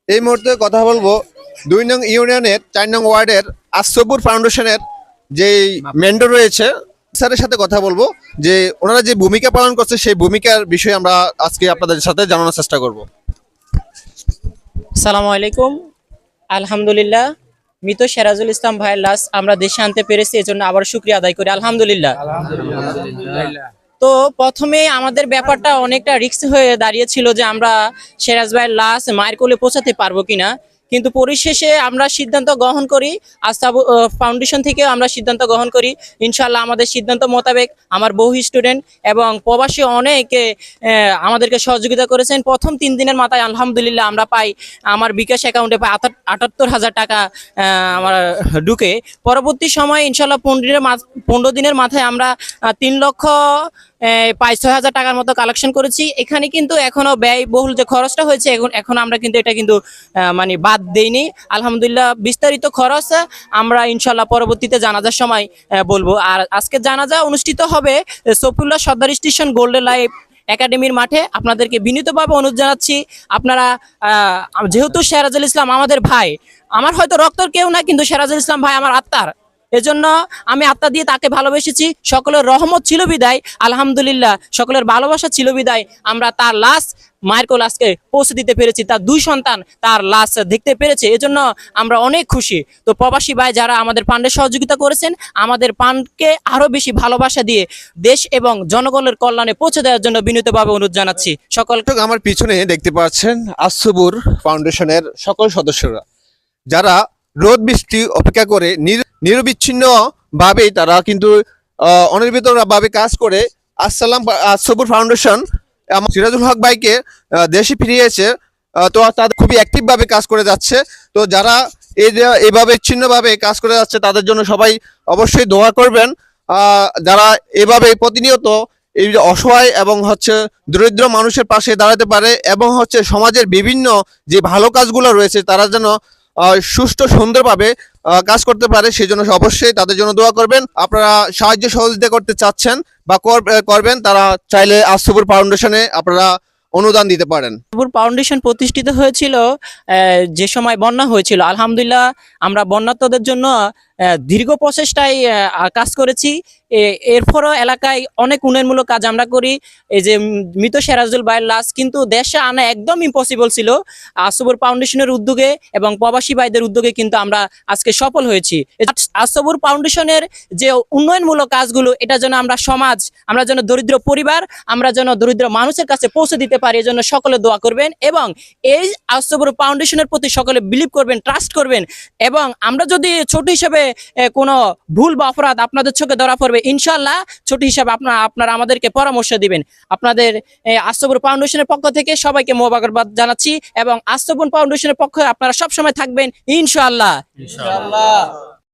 এই মুহূর্তে কথা বলবো ২ নং ইউনিয়নের ৪ নং ওয়ার্ডের আশরাফুর ফাউন্ডেশনের যে মেন্টর রয়েছে স্যারের সাথে কথা বলবো যে ওনারা যে ভূমিকা পালন করছে সেই ভূমিকার বিষয়ে আমরা আজকে আপনাদের সাথে জানানোর চেষ্টা করব। সালামু আলাইকুম। আলহামদুলিল্লাহ, মৃত সিরাজুল ইসলাম ভাইয়ের লাশ আমরা দেশে আনতে পেরেছি, এজন্য আবার শুকরিয়া আদায় করি আলহামদুলিল্লাহ। তো প্রথমে আমাদের ব্যাপারটা অনেকটা রিস্ক হয়ে দাঁড়িয়েছিল যে আমরা সিরাজ ভাইয়ের লাশ মায়ের কোলে পৌঁছাতে পারবো কিনা, কিন্তু পরিশেষে আমরা সিদ্ধান্ত গ্রহণ করি। আশরাফুর ফাউন্ডেশন থেকেও আমরা সিদ্ধান্ত গ্রহণ করি। ইনশাআল্লাহ আমাদের সিদ্ধান্ত মোতাবেক আমার বহু স্টুডেন্ট এবং প্রবাসী অনেকে আমাদেরকে সহযোগিতা করেছেন। প্রথম 3 দিনের মাথায় আলহামদুলিল্লাহ আমরা পাই, আমার বিকাশ অ্যাকাউন্টে পাই ৭৮,০০০ টাকা আমার ঢুকে। পরবর্তী সময় ইনশাআল্লাহ 15 দিনের মাথায় আমরা ৩,৬০,০০০ টাকার মতো কালেকশন করেছি। এখানে কিন্তু এখনো ব্যয়বহুল যে খরচটা হয়েছে এখন আমরা কিন্তু এটা কিন্তু মানে বাদ দেইনি আলহামদুলিল্লাহ। বিস্তারিত খরচ আমরা ইনশাআল্লাহ পরবর্তীতে জানাজার সময় বলবো। আর আজকে জানাজা অনুষ্ঠিত হবে সফিউল্লাহ সর্দার স্টেশন গোল্ডেন লাইফ একাডেমির মাঠে। আপনাদেরকে বিনীতভাবে অনুরোধ জানাচ্ছি, আপনারা যেহেতু সিরাজুল ইসলাম আমাদের ভাই, আমার হয়তো রক্তর কেউ না, কিন্তু সিরাজুল ইসলাম ভাই আমার আত্মার, এজন্য আমি আত্মা দিয়ে তাকে ভালোবেসেছি। সকলের রহমত ছিল বিদায় আলহামদুলিল্লাহ, সকলের ভালোবাসা ছিল বিদায় আমরা তার লাশ মায়ের কোলে আজকে পৌঁছে দিতে পেরেছি। তার 2 সন্তান তার লাশ দেখতে পেরেছে, এজন্য আমরা অনেক খুশি। তো প্রবাসী ভাই যারা আমাদের পান্ডে সহযোগিতা করেছেন, আমাদের পান্ডকে আরো বেশি ভালোবাসা দিয়ে দেশ এবং জনগণের কল্যাণে পৌঁছে দেওয়ার জন্য বিনীতভাবে অনুরোধ জানাচ্ছি সকলকে। আমার পিছনে দেখতে পাচ্ছেন আশরাফুর ফাউন্ডেশনের সকল সদস্যরা, যারা রোদ বৃষ্টি অপেক্ষা করে নিরবিচ্ছিন্ন ভাবে তারা কিন্তু অনির্বিত ভাবে কাজ করে আশরাফুর ফাউন্ডেশন সিরাজুল হক ভাইকে দেশে ফিরিয়েছে। তো তাদের খুবই অ্যাক্টিভ ভাবে কাজ করে যাচ্ছে। তো যারা এইভাবে ছিন্নভাবে কাজ করে যাচ্ছে তাদের জন্য সবাই অবশ্যই দোয়া করবেন। যারা এভাবে প্রতিনিয়ত এই যে অসহায় এবং দরিদ্র মানুষের পাশে দাঁড়াতে পারে এবং সমাজের বিভিন্ন যে ভালো কাজগুলো রয়েছে তারা যেন সুষ্ঠু সুন্দরভাবে কাজ করতে পারে, সেই জন্য অবশ্যই তাদের জন্য দোয়া করবেন। আপনারা সাহায্য সহযোগিতা করতে চাচ্ছেন বা করবেন, তারা চাইলে আশরাফুর ফাউন্ডেশনে আপনারা অনুদান দিতে পারেন। আশরাফুর ফাউন্ডেশন প্রতিষ্ঠিত হয়েছিল যে সময় বন্যা হয়েছিল। আলহামদুলিল্লাহ আমরা বন্যার্তদের জন্য দীর্ঘ প্রচেষ্টায় কাজ করেছি। এরপরও এলাকায় অনেক উন্নয়নমূলক কাজ আমরা করি। এই যে মৃত সিরাজুল ভাইয়ের লাশ কিন্তু দেশে আনা একদম ইম্পসিবল ছিল। আশরাফুর ফাউন্ডেশনের উদ্যোগে এবং প্রবাসী ভাইদের উদ্যোগে কিন্তু আমরা আজকে সফল হয়েছি। আশরাফুর ফাউন্ডেশনের যে উন্নয়নমূলক কাজগুলো, এটা যেন আমরা সমাজ, আমরা যেন দরিদ্র পরিবার, আমরা যেন দরিদ্র মানুষের কাছে পৌঁছে দিতে পারি, এজন্য সকলে দোয়া করবেন এবং এই আশরাফুর ফাউন্ডেশনের প্রতি সকলে বিলিভ করবেন, ট্রাস্ট করবেন। এবং আমরা যদি ছোট হিসেবে কোনো ভুল বা অপরাধ আপনাদের চোখে ধরা পড়বে, ইনশাআল্লাহ ছোট হিসাবে আপনারা আমাদেরকে পরামর্শ দিবেন। আপনাদের আশরাফুর ফাউন্ডেশনের পক্ষ থেকে সবাইকে মোবারকবাদ জানাচ্ছি এবং আশরাফুর ফাউন্ডেশনের পক্ষে আপনারা সবসময় থাকবেন ইনশাআল্লাহ।